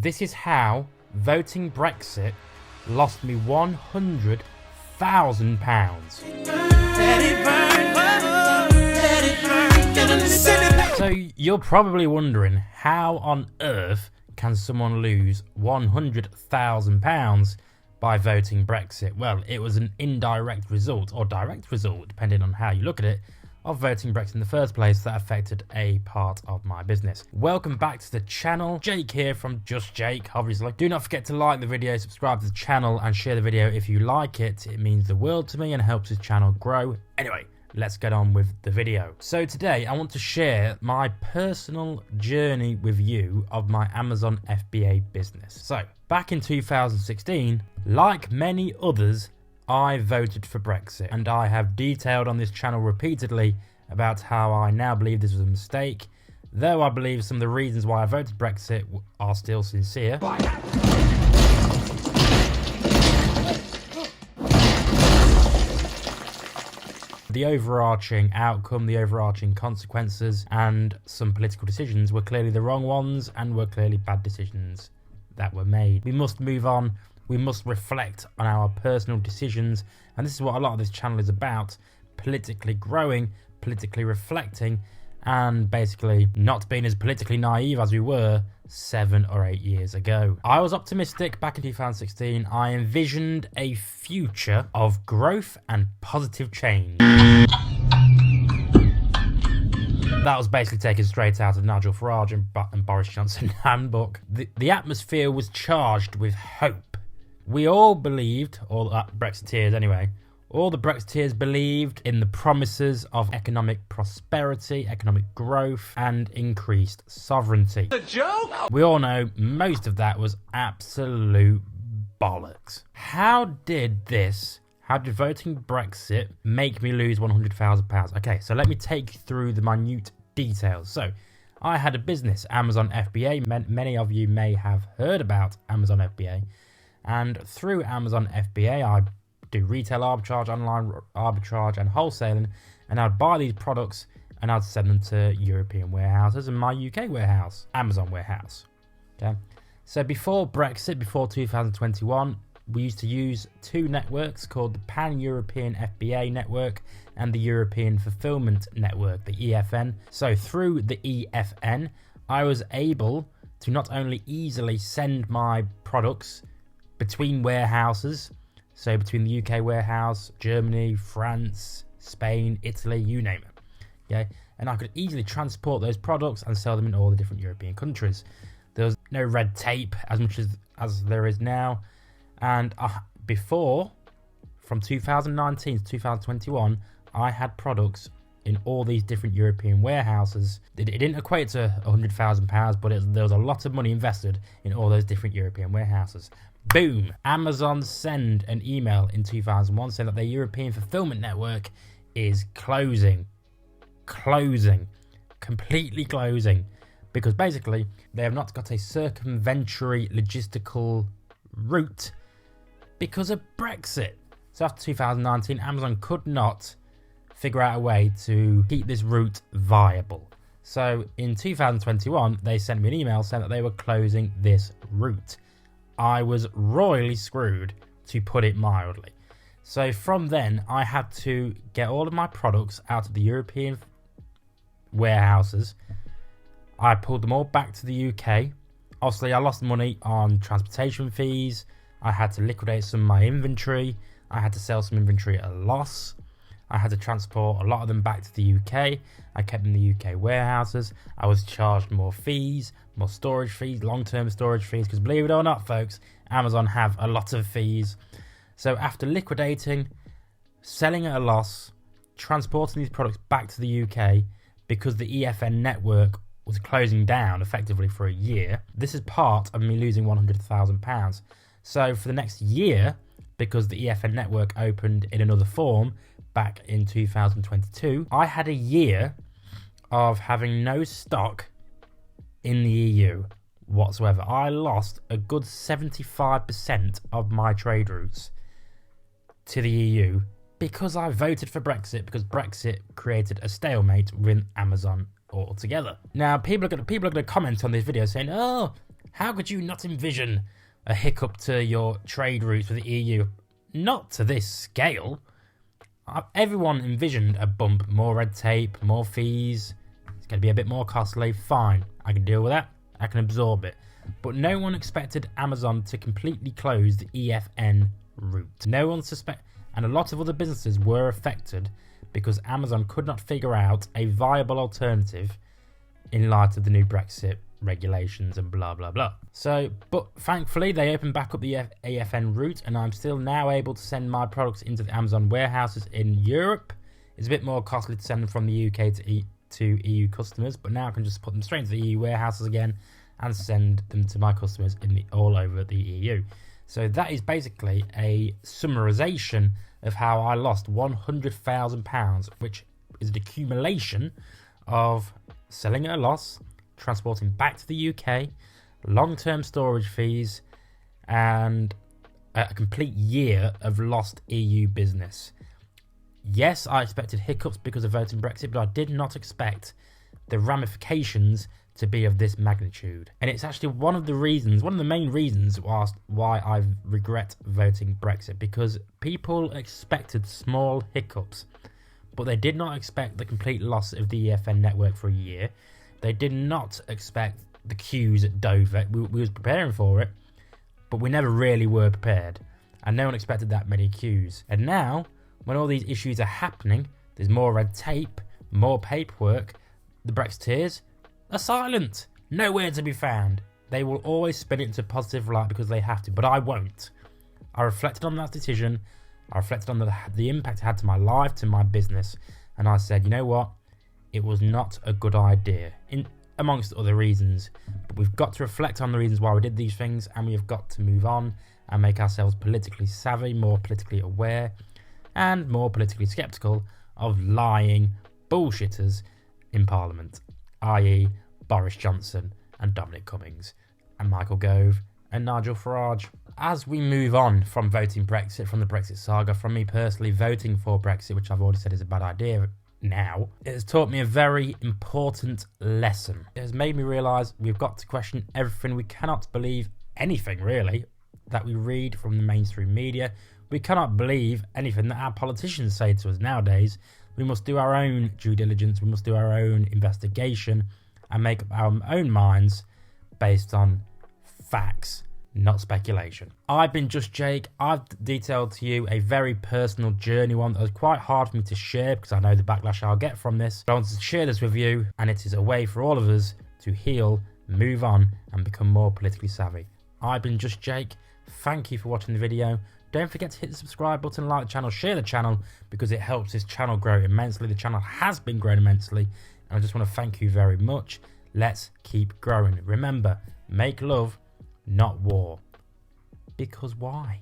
This is how voting Brexit lost me £100,000. So you're probably wondering, how on earth can someone lose £100,000 by voting Brexit? Well, it was an indirect result, or direct result, depending on how you look at it, of voting Brexit in the first place that affected a part of my business. Welcome back to the channel. Jake here from Just Jake, obviously. Do not forget to like the video, subscribe to the channel, and share the video if you like it. It means the world to me and helps this channel grow. Anyway, let's get on with the video. So today I want to share my personal journey with you of my Amazon FBA business. So back in 2016, like many others, I voted for Brexit, and I have detailed on this channel repeatedly about how I now believe this was a mistake, though I believe some of the reasons why I voted Brexit are still sincere. The overarching outcome, the overarching consequences, and some political decisions were clearly the wrong ones and were clearly bad decisions that were made. We must move on. We must reflect on our personal decisions, and this is what a lot of this channel is about: politically growing, politically reflecting, and basically not being as politically naive as we were 7 or 8 years ago. I was optimistic back in 2016. I envisioned a future of growth and positive change. That was basically taken straight out of Nigel Farage and Boris Johnson handbook. The atmosphere was charged with hope. We all believed, all Brexiteers anyway, all the Brexiteers believed in the promises of economic prosperity, economic growth, and increased sovereignty. A joke? We all know most of that was absolute bollocks. How did voting Brexit make me lose £100,000? Okay, so let me take you through the minute details. So I had a business, Amazon FBA. Many of you may have heard about Amazon FBA. And through Amazon FBA, I do retail arbitrage, online arbitrage, and wholesaling. And I'd buy these products and I'd send them to European warehouses and my UK warehouse, Amazon warehouse. Okay. So before Brexit, before 2021, we used to use two networks called the Pan-European FBA network and the European Fulfillment Network, the EFN. So through the EFN, I was able to not only easily send my products between warehouses, so between the UK warehouse, Germany, France, Spain, Italy, you name it. Okay, and I could easily transport those products and sell them in all the different European countries. There was no red tape as much as there is now. And before, from 2019 to 2021, I had products in all these different European warehouses. It didn't equate to £100,000, but there was a lot of money invested in all those different European warehouses. Boom! Amazon send an email in 2001 saying that their European fulfillment network is closing, completely closing, because basically they have not got a circumventory logistical route because of Brexit. So after 2019, Amazon could not figure out a way to keep this route viable. So in 2021, they sent me an email saying that they were closing this route. I was royally screwed, to put it mildly. So from then, I had to get all of my products out of the European warehouses. I pulled them all back to the UK. Obviously, I lost money on transportation fees. I had to liquidate some of my inventory. I had to sell some inventory at a loss. I had to transport a lot of them back to the UK. I kept them in the UK warehouses. I was charged more fees, more storage fees, long-term storage fees, because believe it or not, folks, Amazon have a lot of fees. So after liquidating, selling at a loss, transporting these products back to the UK, because the EFN network was closing down effectively for a year, this is part of me losing £100,000. So for the next year, because the EFN network opened in another form back in 2022, I had a year of having no stock in the EU whatsoever. I lost a good 75% of my trade routes to the EU because I voted for Brexit, because Brexit created a stalemate with Amazon altogether. Now, people are going to comment on this video saying, oh, How could you not envision a hiccup to your trade routes with the EU? Not to this scale. Everyone envisioned a bump, more red tape, more fees. It's going to be a bit more costly. Fine, I can deal with that. I can absorb it. But no one expected Amazon to completely close the EFN route. No one suspected, and a lot of other businesses were affected because Amazon could not figure out a viable alternative in light of the new Brexit regulations and blah blah blah. So, but thankfully they opened back up the AFN route, and I'm still now able to send my products into the Amazon warehouses in Europe. It's a bit more costly to send them from the UK to EU customers, but now I can just put them straight into the EU warehouses again and send them to my customers all over the EU. So that is basically a summarization of how I lost £100,000, which is an accumulation of selling at a loss, transporting back to the UK, long-term storage fees, and a complete year of lost EU business. Yes, I expected hiccups because of voting Brexit, but I did not expect the ramifications to be of this magnitude. And it's actually one of the main reasons why I regret voting Brexit, because people expected small hiccups, but they did not expect the complete loss of the EFN network for a year. They did not expect the queues at Dover. We was preparing for it, but we never really were prepared. And no one expected that many queues. And now, when all these issues are happening, there's more red tape, more paperwork, the Brexiteers are silent. Nowhere to be found. They will always spin it into a positive light because they have to, but I won't. I reflected on that decision. I reflected on the impact it had to my life, to my business, and I said, you know what? It was not a good idea, amongst other reasons. But we've got to reflect on the reasons why we did these things, and we've got to move on and make ourselves politically savvy, more politically aware, and more politically sceptical of lying bullshitters in Parliament, i.e. Boris Johnson and Dominic Cummings and Michael Gove and Nigel Farage. As we move on from voting Brexit, from the Brexit saga, from me personally voting for Brexit, which I've already said is a bad idea now, it has taught me a very important lesson. It has made me realise we've got to question everything. We cannot believe anything, really, that we read from the mainstream media. We cannot believe anything that our politicians say to us nowadays. We must do our own due diligence. We must do our own investigation and make up our own minds based on facts, not speculation. I've been Just Jake. I've detailed to you a very personal journey, one that was quite hard for me to share because I know the backlash I'll get from this. But I wanted to share this with you, and it is a way for all of us to heal, move on, and become more politically savvy. I've been Just Jake. Thank you for watching the video. Don't forget to hit the subscribe button, like the channel, share the channel, because it helps this channel grow immensely. The channel has been growing immensely, and I just want to thank you very much. Let's keep growing. Remember, make love, not war. Because why?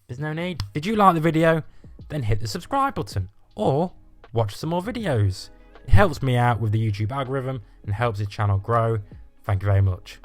There's no need. Did you like the video? Then hit the subscribe button, or watch some more videos. It helps me out with the YouTube algorithm and helps this channel grow. Thank you very much.